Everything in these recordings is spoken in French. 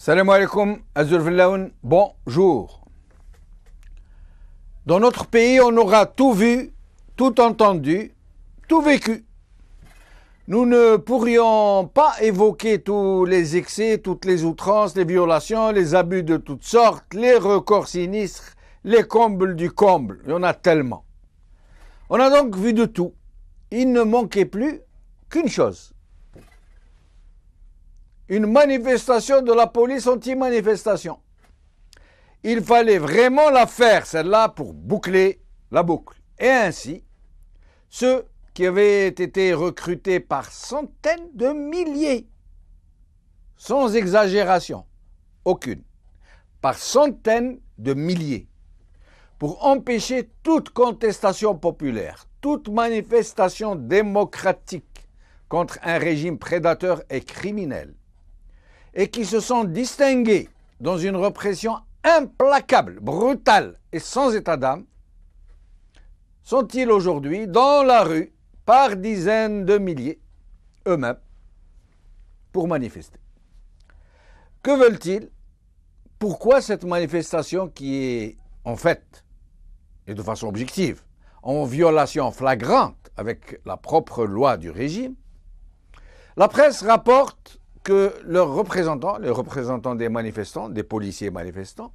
Salam alaikum, Azur Villaoun, bonjour. Dans notre pays, on aura tout vu, tout entendu, tout vécu. Nous ne pourrions pas évoquer tous les excès, toutes les outrances, les violations, les abus de toutes sortes, les records sinistres, les combles du comble. Il y en a tellement. On a donc vu de tout. Il ne manquait plus qu'une chose. Une manifestation de la police anti-manifestation. Il fallait vraiment la faire, celle-là, pour boucler la boucle. Et ainsi, ceux qui avaient été recrutés par centaines de milliers, sans exagération aucune, par centaines de milliers, pour empêcher toute contestation populaire, toute manifestation démocratique contre un régime prédateur et criminel, et qui se sont distingués dans une répression implacable, brutale et sans état d'âme, sont-ils aujourd'hui dans la rue par dizaines de milliers, eux-mêmes, pour manifester. Que veulent-ils? Pourquoi cette manifestation qui est, en fait, et de façon objective, en violation flagrante avec la propre loi du régime? La presse rapporte que leurs représentants, les représentants des manifestants, des policiers manifestants,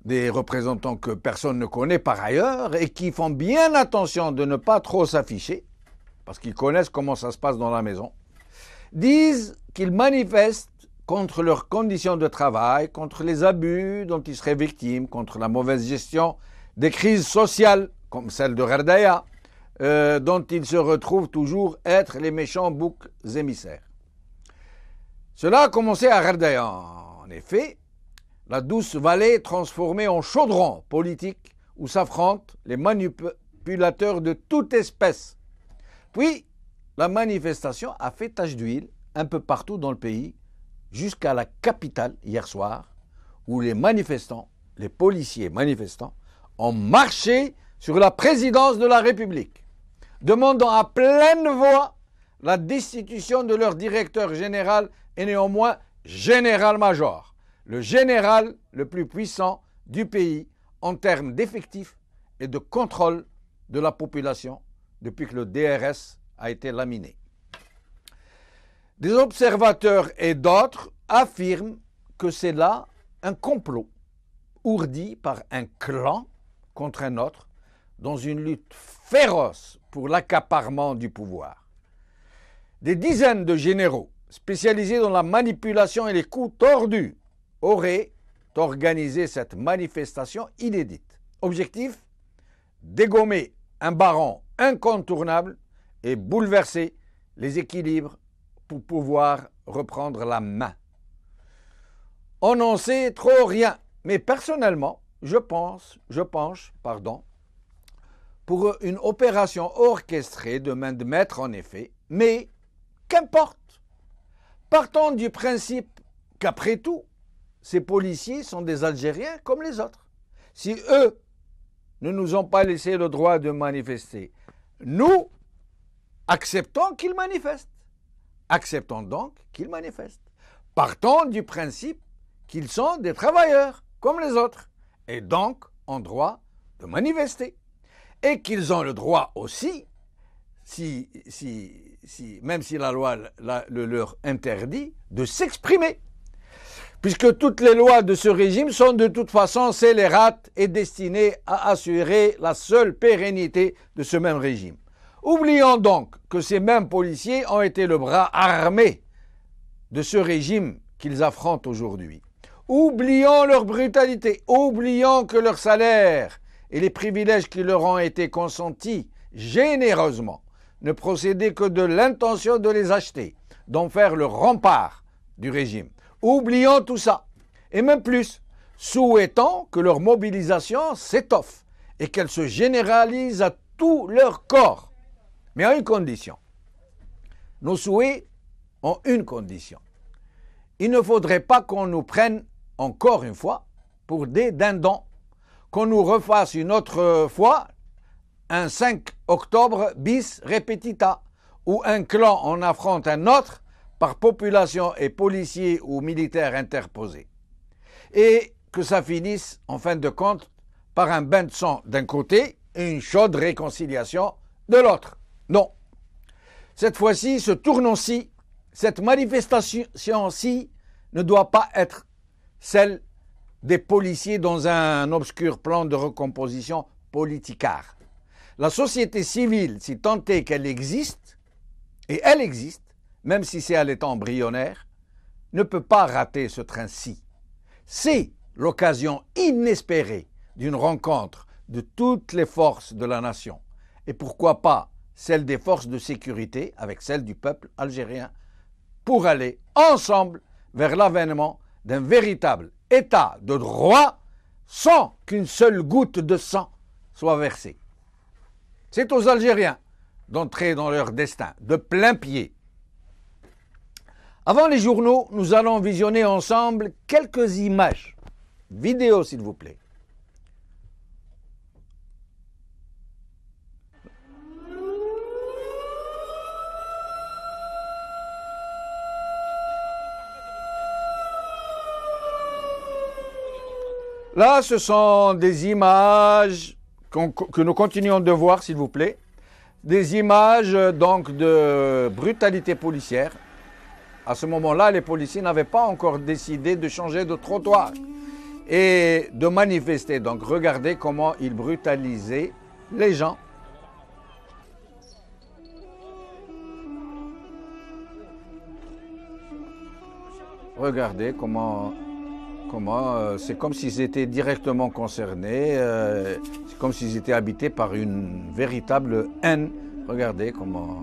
des représentants que personne ne connaît par ailleurs et qui font bien attention de ne pas trop s'afficher, parce qu'ils connaissent comment ça se passe dans la maison, disent qu'ils manifestent contre leurs conditions de travail, contre les abus dont ils seraient victimes, contre la mauvaise gestion des crises sociales, comme celle de Gherdaya, dont ils se retrouvent toujours être les méchants boucs émissaires. Cela a commencé à Gherdaya, en effet, la douce vallée transformée en chaudron politique où s'affrontent les manipulateurs de toute espèce. Puis, la manifestation a fait tache d'huile un peu partout dans le pays, jusqu'à la capitale hier soir, où les manifestants, les policiers manifestants, ont marché sur la présidence de la République, demandant à pleine voix la destitution de leur directeur général et néanmoins général-major, le général le plus puissant du pays en termes d'effectifs et de contrôle de la population depuis que le DRS a été laminé. Des observateurs et d'autres affirment que c'est là un complot ourdi par un clan contre un autre dans une lutte féroce pour l'accaparement du pouvoir. Des dizaines de généraux spécialisés dans la manipulation et les coups tordus auraient organisé cette manifestation inédite. Objectif, dégommer un baron incontournable et bouleverser les équilibres pour pouvoir reprendre la main. On n'en sait trop rien, mais personnellement, je penche, pour une opération orchestrée de main de maître en effet, mais qu'importe. Partons du principe qu'après tout, ces policiers sont des Algériens comme les autres. Si eux ne nous ont pas laissé le droit de manifester, nous acceptons qu'ils manifestent. Acceptons donc qu'ils manifestent. Partons du principe qu'ils sont des travailleurs comme les autres et donc ont droit de manifester. Et qu'ils ont le droit aussi, même si la loi le leur interdit, de s'exprimer. Puisque toutes les lois de ce régime sont de toute façon scélérates et destinées à assurer la seule pérennité de ce même régime. Oublions donc que ces mêmes policiers ont été le bras armé de ce régime qu'ils affrontent aujourd'hui. Oublions leur brutalité, oublions que leur salaire et les privilèges qui leur ont été consentis généreusement ne procédaient que de l'intention de les acheter, d'en faire le rempart du régime. Oublions tout ça, et même plus, souhaitons que leur mobilisation s'étoffe et qu'elle se généralise à tout leur corps. Mais à une condition. Nos souhaits ont une condition. Il ne faudrait pas qu'on nous prenne, encore une fois, pour des dindons, qu'on nous refasse une autre fois un 5 octobre bis repetita, où un clan en affronte un autre par population et policiers ou militaires interposés. Et que ça finisse, en fin de compte, par un bain de sang d'un côté et une chaude réconciliation de l'autre. Non. Cette fois-ci, ce tournant-ci, cette manifestation-ci ne doit pas être celle des policiers dans un obscur plan de recomposition politicard. La société civile, si tant est qu'elle existe, et elle existe, même si c'est à l'état embryonnaire, ne peut pas rater ce train-ci. C'est l'occasion inespérée d'une rencontre de toutes les forces de la nation, et pourquoi pas celle des forces de sécurité avec celle du peuple algérien, pour aller ensemble vers l'avènement d'un véritable État de droit sans qu'une seule goutte de sang soit versée. C'est aux Algériens d'entrer dans leur destin de plein pied. Avant les journaux, nous allons visionner ensemble quelques images. Vidéo, s'il vous plaît. Là, ce sont des images que nous continuons de voir, s'il vous plaît. Des images donc de brutalité policière. À ce moment-là, les policiers n'avaient pas encore décidé de changer de trottoir et de manifester. Donc regardez comment ils brutalisaient les gens. Regardez comment c'est comme s'ils étaient directement concernés, c'est comme s'ils étaient habités par une véritable haine. Regardez comment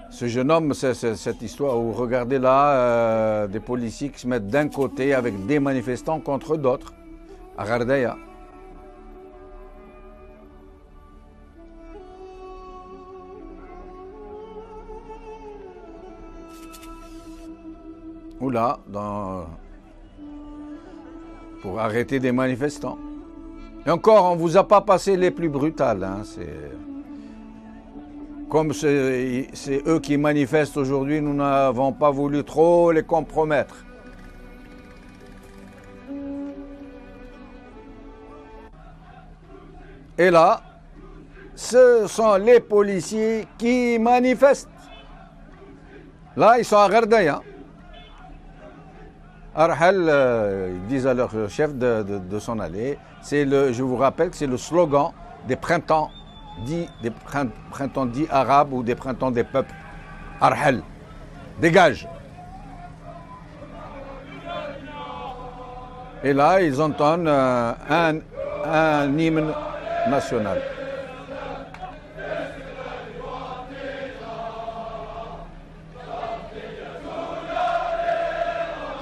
ce jeune homme, cette histoire où regardez là des policiers qui se mettent d'un côté avec des manifestants contre d'autres à Ghardaya. Ou là, pour arrêter des manifestants. Et encore, on ne vous a pas passé les plus brutales. Hein, comme c'est eux qui manifestent aujourd'hui, nous n'avons pas voulu trop les compromettre. Et là, ce sont les policiers qui manifestent. Là, ils sont à Ghardaya. Arhel, ils disent à leur chef de s'en aller. Je vous rappelle que c'est le slogan des printemps dits arabes ou des printemps des peuples. Arhel, dégage. Et là, ils entendent un hymne national.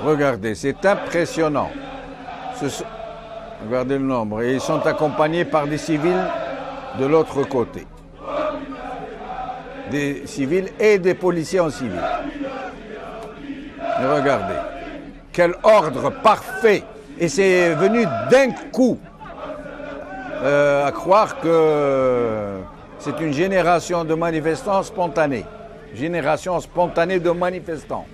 Regardez, c'est impressionnant. Regardez le nombre. Et ils sont accompagnés par des civils de l'autre côté. Des civils et des policiers en civil. Et regardez, quel ordre parfait. Et c'est venu d'un coup. À croire que c'est une génération de manifestants spontanés. Génération spontanée de manifestants.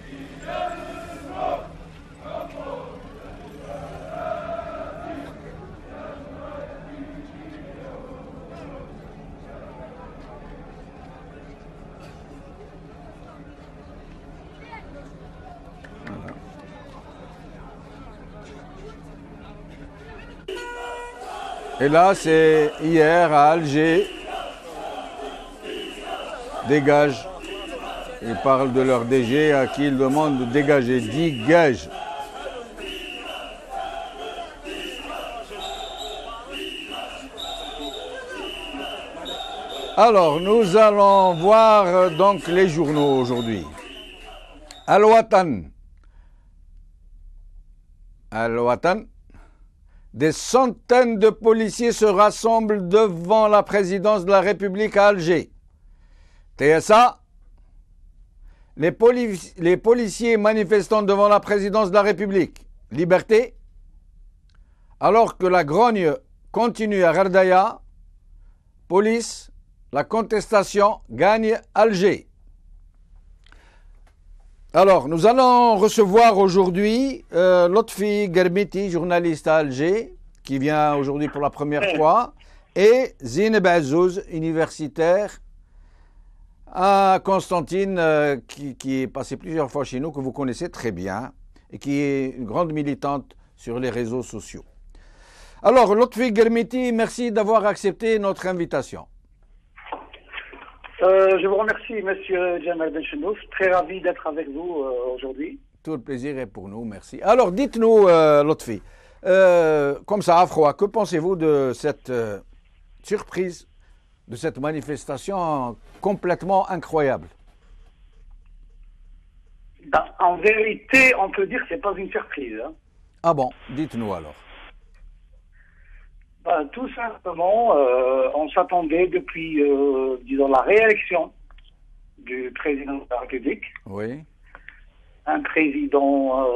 Et là, c'est hier à Alger. Dégage. Ils parlent de leur DG à qui ils demandent de dégager. Dégage. Alors, nous allons voir donc les journaux aujourd'hui. Al-Watan. Al-Watan. Des centaines de policiers se rassemblent devant la présidence de la République à Alger. TSA, les policiers manifestant devant la présidence de la République. Liberté. Alors que la grogne continue à Ghardaya, police, la contestation gagne Alger. Alors, nous allons recevoir aujourd'hui Lotfi Germiti, journaliste à Alger, qui vient aujourd'hui pour la première fois, et Zineb Azouz, universitaire à Constantine, qui est passé plusieurs fois chez nous, que vous connaissez très bien, et qui est une grande militante sur les réseaux sociaux. Alors, Lotfi Germiti, merci d'avoir accepté notre invitation. Je vous remercie, monsieur Jamal Benchenouf. Très ravi d'être avec vous aujourd'hui. Tout le plaisir est pour nous, merci. Alors, dites-nous, Lotfi, comme ça, à froid, que pensez-vous de cette surprise, de cette manifestation complètement incroyable? En vérité, on peut dire que ce n'est pas une surprise. Hein. Ah bon, dites-nous alors. Tout simplement, on s'attendait depuis, disons, la réélection du président de la République. Oui. Un président,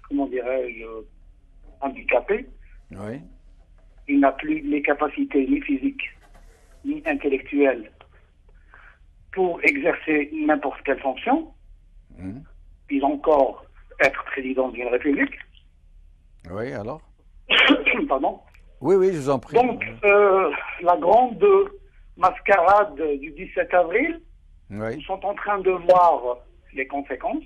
comment dirais-je, handicapé. Oui. Il n'a plus les capacités ni physiques ni intellectuelles pour exercer n'importe quelle fonction. Puis encore être président d'une République. Oui, alors Pardon. Oui, je vous en prie. Donc, la grande mascarade du 17 avril, oui. Ils sont en train de voir les conséquences.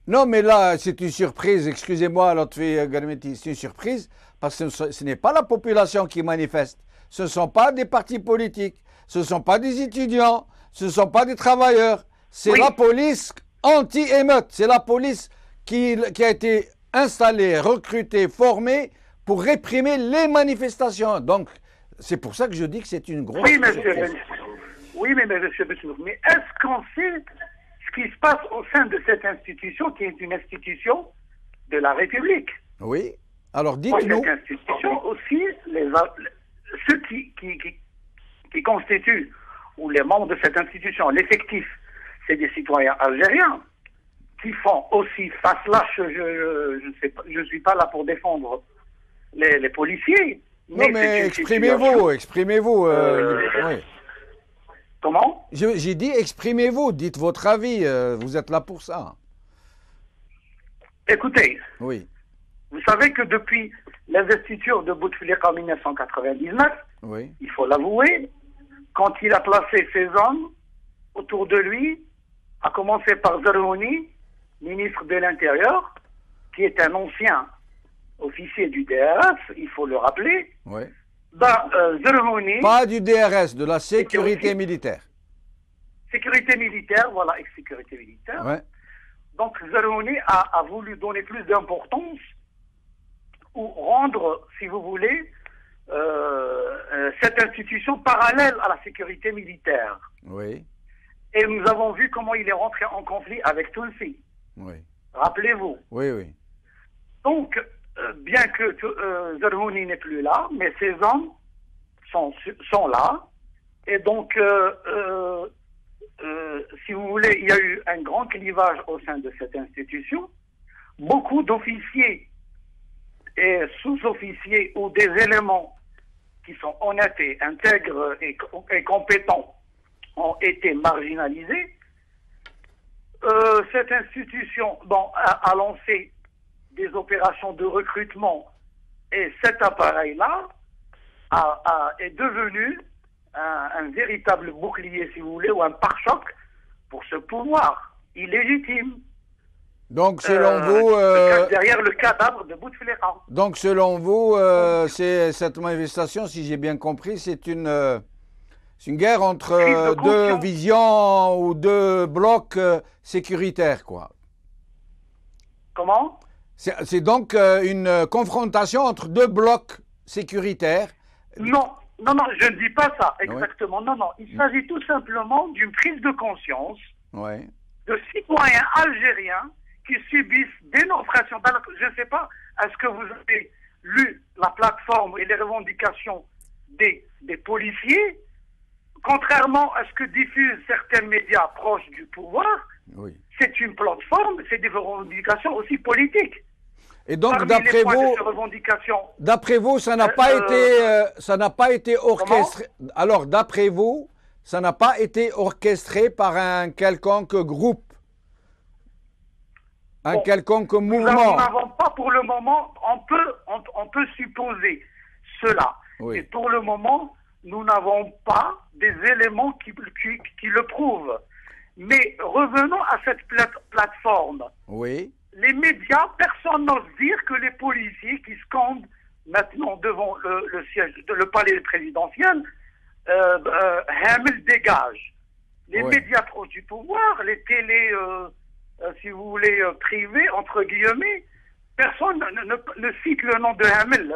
Non, mais là, c'est une surprise. Excusez-moi, Lotfi Germiti, c'est une surprise parce que ce n'est pas la population qui manifeste. Ce ne sont pas des partis politiques. Ce ne sont pas des étudiants. Ce ne sont pas des travailleurs. C'est la police anti-émeute. C'est la police qui a été installée, recrutée, formée pour réprimer les manifestations. Donc, c'est pour ça que je dis que c'est une grosse surprise. Oui, mais monsieur Benchenouf, mais est-ce qu'on sait ce qui se passe au sein de cette institution qui est une institution de la République? Oui. Alors, dites-nous. Cette institution aussi, ceux qui constituent, ou les membres de cette institution, l'effectif, c'est des citoyens algériens qui font aussi face lâche. Je ne suis pas là pour défendre les policiers. Non, mais exprimez-vous. Oui. Comment? J'ai dit exprimez-vous, dites votre avis, vous êtes là pour ça. Écoutez, oui. Vous savez que depuis l'investiture de Bouteflika en 1999, oui. Il faut l'avouer, quand il a placé ses hommes autour de lui, à commencer par Zerhouni, ministre de l'Intérieur, qui est un ancien officier du DRS, il faut le rappeler. Oui. Zerhouni... Pas du DRS, de la sécurité militaire. Sécurité militaire, voilà, ex-sécurité militaire. Ouais. Donc Zerhouni a voulu donner plus d'importance ou rendre, si vous voulez, cette institution parallèle à la sécurité militaire. Oui. Et nous avons vu comment il est rentré en conflit avec Tounsi. Oui. Rappelez-vous. Oui. Donc, bien que Zerhouni n'est plus là, mais ses hommes sont là. Et donc, si vous voulez, il y a eu un grand clivage au sein de cette institution. Beaucoup d'officiers et sous-officiers ou des éléments qui sont honnêtes et intègres et compétents ont été marginalisés. Cette institution a lancé des opérations de recrutement et cet appareil-là est devenu un véritable bouclier, si vous voulez, ou un pare-choc pour ce pouvoir illégitime. Donc, selon vous... derrière le cadavre de Bouteflika. Donc, selon vous, cette manifestation, si j'ai bien compris, c'est une guerre entre deux visions ou deux blocs sécuritaires, quoi. Comment? C'est donc une confrontation entre deux blocs sécuritaires. Non, je ne dis pas ça exactement. Oui. Non, il s'agit tout simplement d'une prise de conscience de citoyens algériens qui subissent d'énormes pressions. Je ne sais pas, est-ce que vous avez lu la plateforme et les revendications des policiers? Contrairement à ce que diffusent certains médias proches du pouvoir, c'est une plateforme, c'est des revendications aussi politiques. Et donc, d'après vous, ça n'a pas été orchestré. Alors, d'après vous, ça n'a pas été orchestré par un quelconque groupe Un quelconque mouvement. Nous n'avons pas pour le moment, on peut supposer cela. Oui. Et pour le moment, nous n'avons pas des éléments qui le prouvent. Mais revenons à cette plateforme. Oui. Les médias, personne n'ose dire que les policiers qui scandent maintenant devant le siège, le palais présidentiel, Hamel dégage. Les médias proches du pouvoir, les télés, si vous voulez, privées, entre guillemets, personne ne cite le nom de Hamel.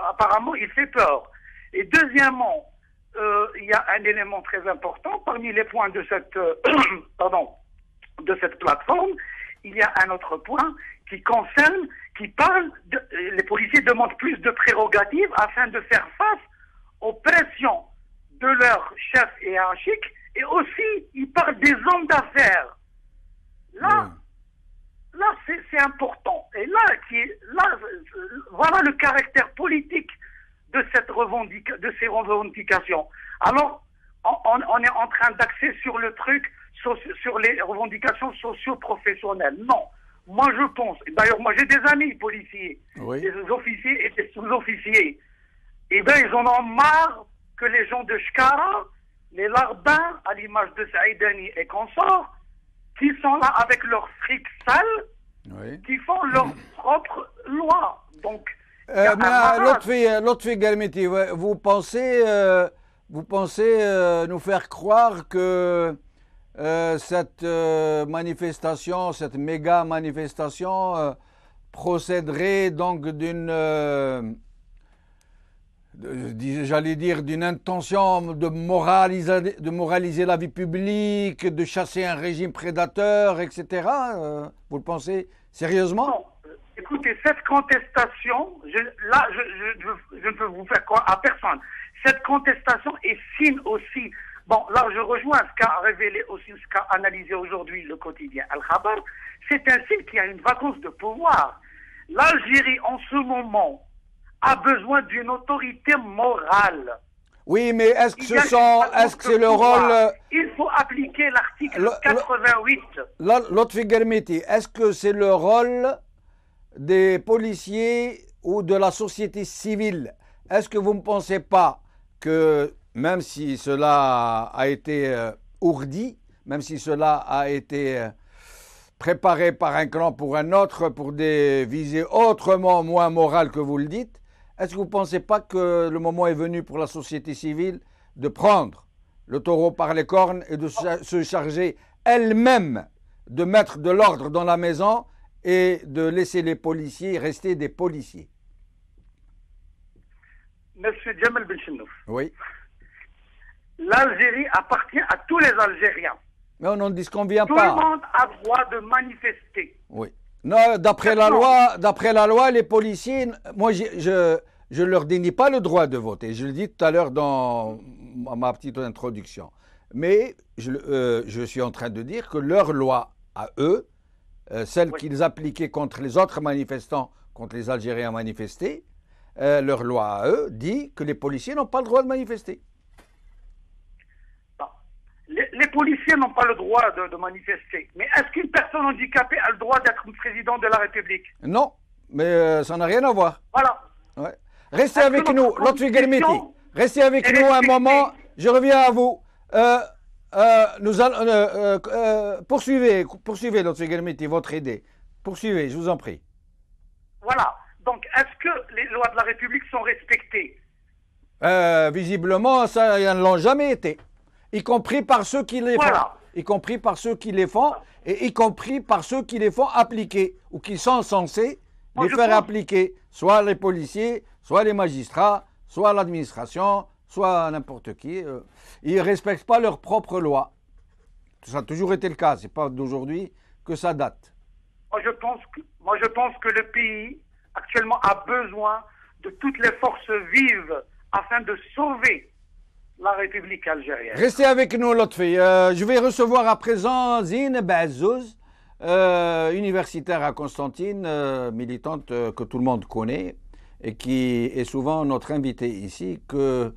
Apparemment, il fait peur. Et deuxièmement, il y a un élément très important parmi les points de cette, de cette plateforme. Il y a un autre point qui parle, les policiers demandent plus de prérogatives afin de faire face aux pressions de leurs chefs hiérarchiques, et aussi, ils parlent des hommes d'affaires. Là, c'est important. Et voilà le caractère politique de ces revendications. Alors, on est en train d'axer sur le truc, sur les revendications socio-professionnelles. Non. Moi, je pense, d'ailleurs, moi, j'ai des amis policiers, des officiers et des sous-officiers. Eh bien, ils en ont marre que les gens de Shkara, les larbins, à l'image de Saïdani et consorts, qui sont là avec leur fric sale, qui font leur propre loi. Donc, l'autre fille, Galmiti, vous pensez nous faire croire que cette manifestation, cette méga manifestation procéderait donc d'une d'une intention de moraliser la vie publique, de chasser un régime prédateur, etc. Vous le pensez sérieusement? Non. Écoutez, cette contestation, je ne peux vous faire croire à personne. Cette contestation est signe aussi. Bon, là, je rejoins ce qu'a révélé aussi, ce qu'a analysé aujourd'hui le quotidien Al-Khabar. C'est un signe qu'il y a une vacance de pouvoir. L'Algérie, en ce moment, a besoin d'une autorité morale. Oui, mais est-ce que c'est le rôle... Il faut appliquer l'article 88. Lotfi Germiti, est-ce que c'est le rôle des policiers ou de la société civile? Est-ce que vous ne pensez pas que, même si cela a été ourdi, même si cela a été préparé par un clan pour un autre, pour des visées autrement moins morales que vous le dites, est-ce que vous ne pensez pas que le moment est venu pour la société civile de prendre le taureau par les cornes et de se charger elle-même de mettre de l'ordre dans la maison et de laisser les policiers rester des policiers? Monsieur Djamel Benchenouf. Oui. L'Algérie appartient à tous les Algériens. Mais on n'en disconvient pas. Tout le monde a droit de manifester. Oui. Non, d'après la loi, les policiers, moi, je ne leur dénie pas le droit de voter. Je le dis tout à l'heure dans ma petite introduction. Mais je suis en train de dire que leur loi à eux, celle qu'ils appliquaient contre les autres manifestants, contre les Algériens manifestés, leur loi à eux dit que les policiers n'ont pas le droit de manifester. Les policiers n'ont pas le droit de manifester. Mais est-ce qu'une personne handicapée a le droit d'être président de la République? Non, mais ça n'a rien à voir. Voilà. Ouais. Restez avec nous, Lotfi Germiti. Restez avec nous un moment. Je reviens à vous. Nous allons poursuivez, Lotfi Germiti, votre idée. Poursuivez, je vous en prie. Voilà. Donc, est-ce que les lois de la République sont respectées? Visiblement, ça, elles ne l'ont jamais été. Y compris par ceux qui les font. Y compris par ceux qui les font et y compris par ceux qui les font appliquer ou qui sont censés les faire appliquer. Soit les policiers, soit les magistrats, soit l'administration, soit n'importe qui. Ils ne respectent pas leurs propres lois. Ça a toujours été le cas. Ce n'est pas d'aujourd'hui que ça date. Moi, je pense que le pays actuellement a besoin de toutes les forces vives afin de sauver la République algérienne. Restez avec nous, Lotfi. Je vais recevoir à présent Zine Bazouz, universitaire à Constantine, militante que tout le monde connaît et qui est souvent notre invitée ici, que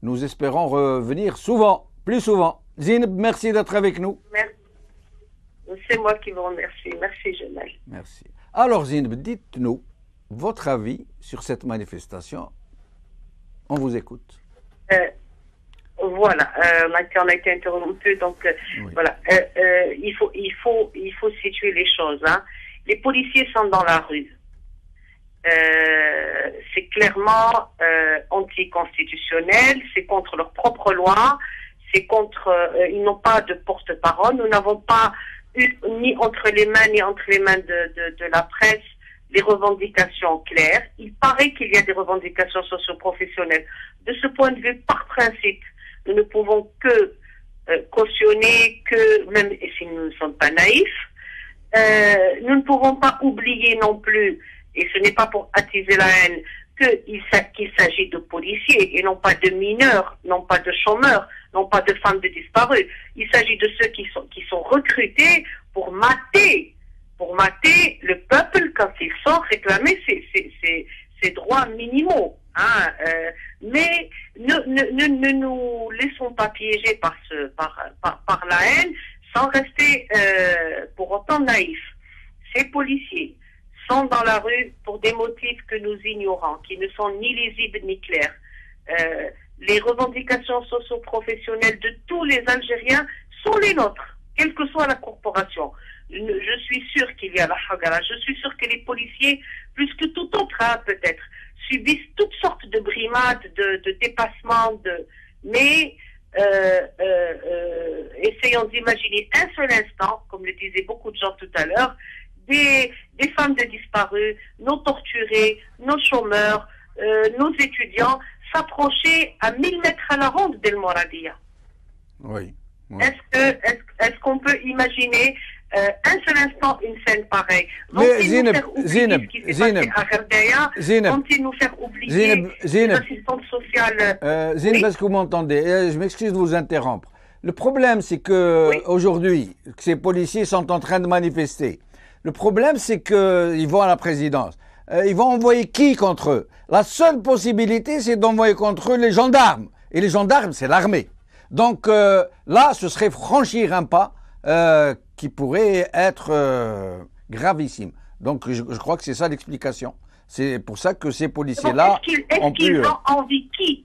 nous espérons revenir souvent, plus souvent. Zine, merci d'être avec nous. Merci. C'est moi qui vous remercie. Merci, Jamel. Merci. Alors, Zineb, dites-nous votre avis sur cette manifestation. On vous écoute. Voilà, on a été interrompu, donc oui. Voilà. Il faut situer les choses. Hein. Les policiers sont dans la rue. C'est clairement anticonstitutionnel, c'est contre leur propre loi, c'est contre. Ils n'ont pas de porte-parole. Nous n'avons pas eu ni entre les mains de la presse les revendications claires. Il paraît qu'il y a des revendications socio-professionnelles. De ce point de vue, par principe, nous ne pouvons que cautionner, même si nous ne sommes pas naïfs, nous ne pouvons pas oublier non plus, et ce n'est pas pour attiser la haine, qu'il s'agit de policiers et non pas de mineurs, non pas de chômeurs, non pas de femmes de disparus. Il s'agit de ceux qui sont recrutés pour mater le peuple quand il sort réclamer ses droits minimaux. Hein, mais ne nous laissons pas piéger par la haine sans rester pour autant naïfs. Ces policiers sont dans la rue pour des motifs que nous ignorons, qui ne sont ni lisibles ni clairs. Les revendications socio-professionnelles de tous les Algériens sont les nôtres, quelle que soit la corporation. Je suis sûre qu'il y a la hagara, je suis sûre que les policiers, plus que tout autre, hein, peut-être, subissent toutes sortes de brimades, de dépassements, mais essayons d'imaginer un seul instant, comme le disaient beaucoup de gens tout à l'heure, des femmes de disparus, nos torturés, nos chômeurs, nos étudiants s'approcher à 1000 mètres à la ronde d'El Mouradia. Oui. Est-ce qu'on peut imaginer un seul instant une scène pareille? Mais Zineb, vont-ils nous faire oublier les assistantes sociales? Zineb, est-ce que vous m'entendez? Je m'excuse de vous interrompre. Le problème, c'est que aujourd'hui, ces policiers sont en train de manifester. Le problème, c'est qu'ils vont à la présidence. Ils vont envoyer qui contre eux? La seule possibilité, c'est d'envoyer contre eux les gendarmes. Et les gendarmes, c'est l'armée. Donc là, ce serait franchir un pas qui pourrait être gravissime. Donc je crois que c'est ça l'explication. C'est pour ça que ces policiers-là ont envie qui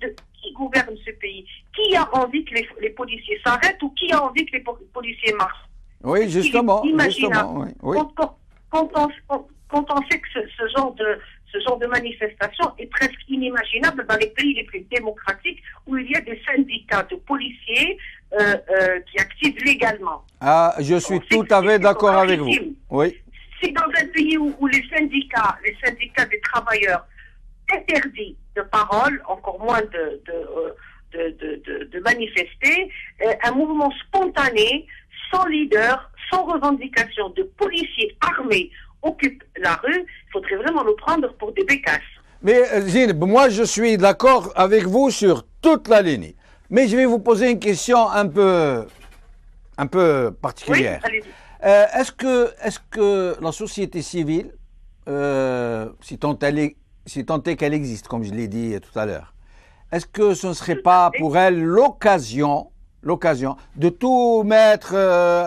gouverne ce pays? Qui a envie que les policiers s'arrêtent ou qui a envie que les policiers marchent? Oui, justement. Oui. Quand on sait que ce genre de manifestation est presque inimaginable dans les pays les plus démocratiques où il y a des syndicats de policiers qui activent légalement. Ah, je suis tout à fait d'accord avec vous. Oui. Si dans un pays où les syndicats des travailleurs interdits de parole, encore moins de manifester, un mouvement spontané, sans leader, sans revendication de policiers armés occupe la rue, il faudrait vraiment nous prendre pour des bécasses. Mais Zineb, moi je suis d'accord avec vous sur toute la ligne. Mais je vais vous poser une question un peu particulière. Oui, est-ce que la société civile, si tant est qu'elle existe, comme je l'ai dit tout à l'heure, est-ce que ce ne serait pas pour elle l'occasion de tout mettre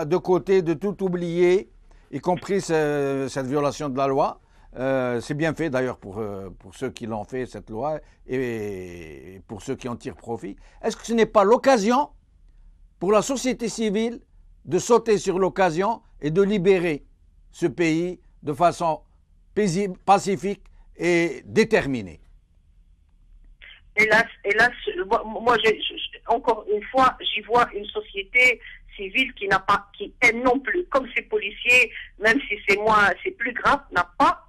de côté, de tout oublier, y compris cette violation de la loi? C'est bien fait d'ailleurs pour ceux qui l'ont fait, cette loi, et pour ceux qui en tirent profit. Est-ce que ce n'est pas l'occasion pour la société civile de sauter sur l'occasion et de libérer ce pays de façon paisible, pacifique et déterminée? Hélas, moi, encore une fois, j'y vois une société civile qui elle non plus, comme ces policiers, même si c'est plus grave, n'a pas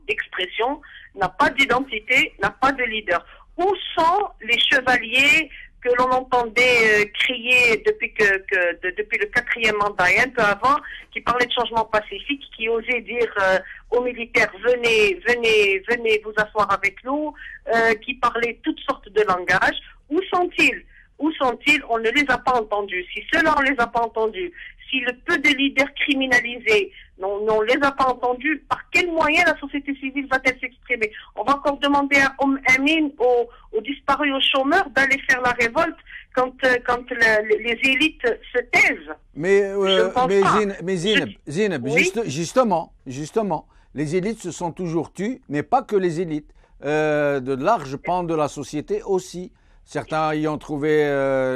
d'expression, n'a pas d'identité, n'a pas de leader. Où sont les chevaliers que l'on entendait crier depuis le 4e mandat et un peu avant, qui parlaient de changement pacifique, qui osaient dire aux militaires venez vous asseoir avec nous, qui parlaient toutes sortes de langages? Où sont-ils? On ne les a pas entendus. Si ceux-là, on ne les a pas entendus, si le peu de leaders criminalisés, on ne les a pas entendus, par quels moyens la société civile va-t-elle s'exprimer? On va encore demander à Amin, aux disparus, aux chômeurs, d'aller faire la révolte quand les élites se taisent. Zineb, Oui. justement, les élites se sont toujours tues, mais pas que les élites. De larges pans de la société aussi. Certains y ont trouvé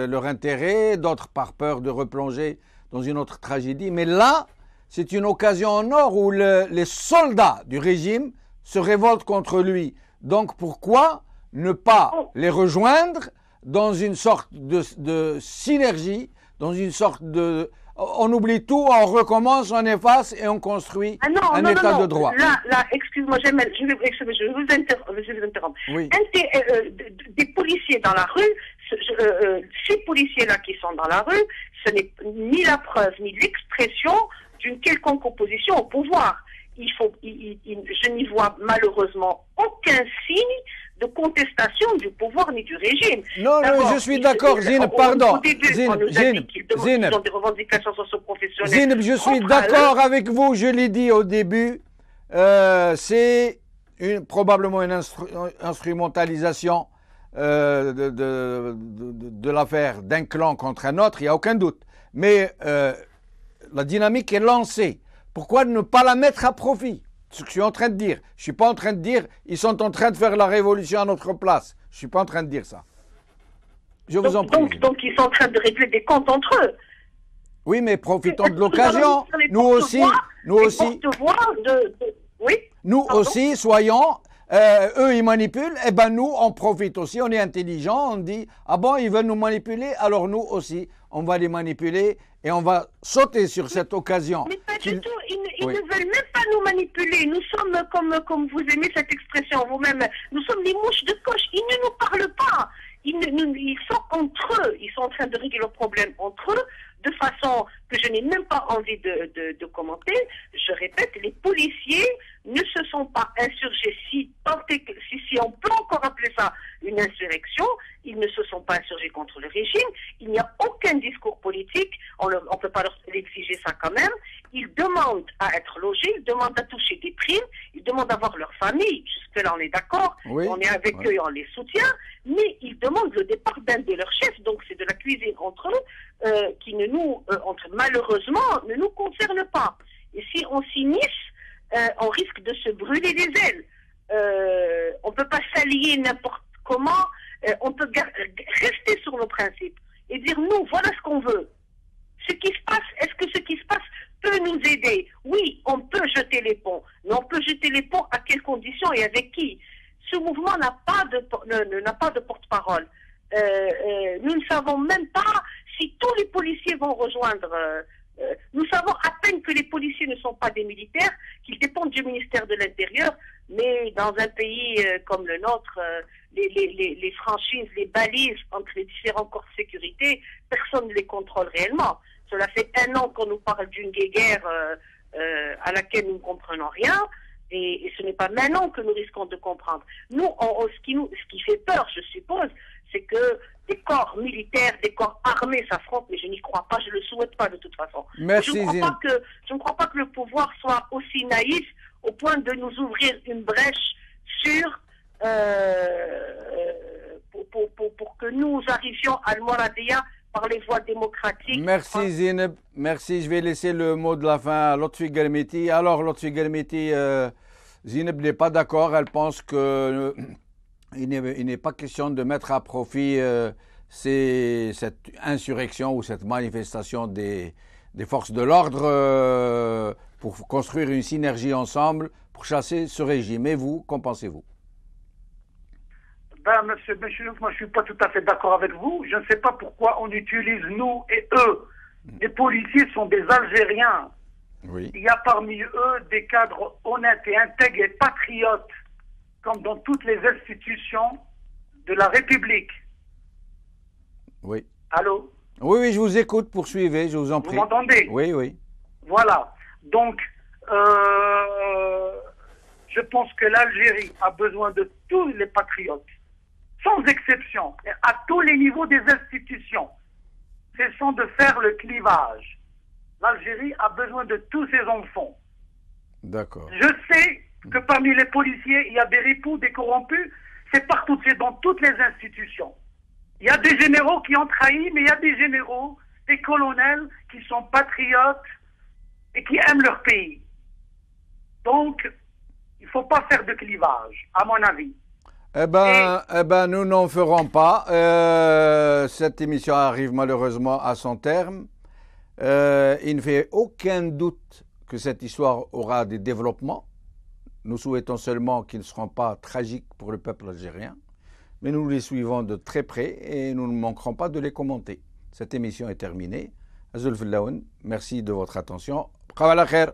leur intérêt, d'autres par peur de replonger dans une autre tragédie. Mais là, c'est une occasion en or où les soldats du régime se révoltent contre lui. Donc pourquoi ne pas les rejoindre dans une sorte de synergie, dans une sorte de... On oublie tout, on recommence, on efface et on construit un état de droit. Là, excuse-moi, je vais vous interrompre. Oui. Des policiers dans la rue, ces policiers-là qui sont dans la rue, ce n'est ni la preuve, ni l'expression d'une quelconque opposition au pouvoir. Je n'y vois malheureusement aucun signe de contestation du pouvoir ni du régime. Non, je suis d'accord, Zineb, pardon. Au début, on nous a dit qu'ils ont des revendications socio-professionnelles. Zineb, je suis d'accord avec vous, je l'ai dit au début, c'est probablement une instrumentalisation de l'affaire d'un clan contre un autre, il n'y a aucun doute. Mais la dynamique est lancée. Pourquoi ne pas la mettre à profit? Ce que je suis en train de dire. Je ne suis pas en train de dire ils sont en train de faire la révolution à notre place. Je ne suis pas en train de dire ça. Je vous en prie. Donc ils sont en train de régler des comptes entre eux. Oui, mais profitons de l'occasion. Nous aussi, soyons. Eux, ils manipulent. Eh ben nous, on profite aussi. On est intelligents. On dit ah bon, ils veulent nous manipuler. Alors nous aussi, on va les manipuler et on va sauter sur cette occasion. Mais pas du tout. Ils ne veulent même pas nous manipuler. Nous sommes, comme vous aimez cette expression vous-même, nous sommes les mouches de coche. Ils ne nous parlent pas. Ils sont entre eux. Ils sont en train de régler leurs problèmes entre eux, de façon que je n'ai même pas envie de commenter. Je répète, les policiers ne se sont pas insurgés, si on peut encore appeler ça une insurrection. Ils ne se sont pas insurgés contre le régime. Il n'y a aucun discours politique. On ne peut pas leur exiger ça quand même. Ils demandent à être logés, ils demandent à toucher des primes, ils demandent à voir leur famille. Jusque-là, on est d'accord. Oui, on est avec eux et on les soutient. Mais ils demandent le départ d'un de leurs chefs. Donc, c'est de la cuisine entre eux qui malheureusement, ne nous concerne pas. Et si on s'immisce, on risque de se brûler les ailes. On ne peut pas s'allier n'importe comment. On peut rester sur nos principes et dire, nous, voilà ce qu'on veut. Ce qui se passe, est-ce que ce qui se passe peut nous aider? Oui, on peut jeter les ponts. Mais on peut jeter les ponts à quelles conditions et avec qui? Ce mouvement n'a pas de porte-parole. Nous ne savons même pas si tous les policiers vont rejoindre. Nous savons à peine que les policiers ne sont pas des militaires, qu'ils dépendent du ministère de l'Intérieur, mais dans un pays comme le nôtre, les franchises, les balises entre les différents corps de sécurité, personne ne les contrôle réellement. Cela fait 1 an qu'on nous parle d'une guerre à laquelle nous ne comprenons rien, et ce n'est pas maintenant que nous risquons de comprendre. Nous, ce qui fait peur, je suppose, c'est que des corps militaires, des corps armés s'affrontent, mais je n'y crois pas, je ne le souhaite pas de toute façon. Merci, je ne crois pas que le pouvoir soit aussi naïf au point de nous ouvrir une brèche sur pour que nous arrivions à Al-Mouradia par les voies démocratiques. Merci Zineb, merci. Je vais laisser le mot de la fin à Lotfi Guelmeti. Alors Lotfi Guelmeti, Zineb n'est pas d'accord, elle pense que il n'est pas question de mettre à profit cette insurrection ou cette manifestation des forces de l'ordre pour construire une synergie ensemble pour chasser ce régime. Et vous, qu'en pensez-vous? Monsieur Benchelouf, moi je ne suis pas tout à fait d'accord avec vous. Je ne sais pas pourquoi on utilise nous et eux. Les policiers sont des Algériens. Oui. Il y a parmi eux des cadres honnêtes et intègres et patriotes, comme dans toutes les institutions de la République. Oui. Allô? Oui, oui, je vous écoute, poursuivez, je vous en prie. Vous m'entendez? Oui, oui. Voilà. Donc, je pense que l'Algérie a besoin de tous les patriotes, sans exception, à tous les niveaux des institutions. Cessons de faire le clivage. L'Algérie a besoin de tous ses enfants. D'accord. Je sais que parmi les policiers, il y a des ripoux, des corrompus. C'est partout, c'est dans toutes les institutions. Il y a des généraux qui ont trahi, mais il y a des généraux des colonels qui sont patriotes et qui aiment leur pays. Donc, il ne faut pas faire de clivage, à mon avis. Eh ben, nous n'en ferons pas. Cette émission arrive malheureusement à son terme. Il ne fait aucun doute que cette histoire aura des développements. Nous souhaitons seulement qu'ils ne seront pas tragiques pour le peuple algérien. Mais nous les suivons de très près et nous ne manquerons pas de les commenter. Cette émission est terminée. Azul Fillaoun, merci de votre attention. Bqaw ala khair.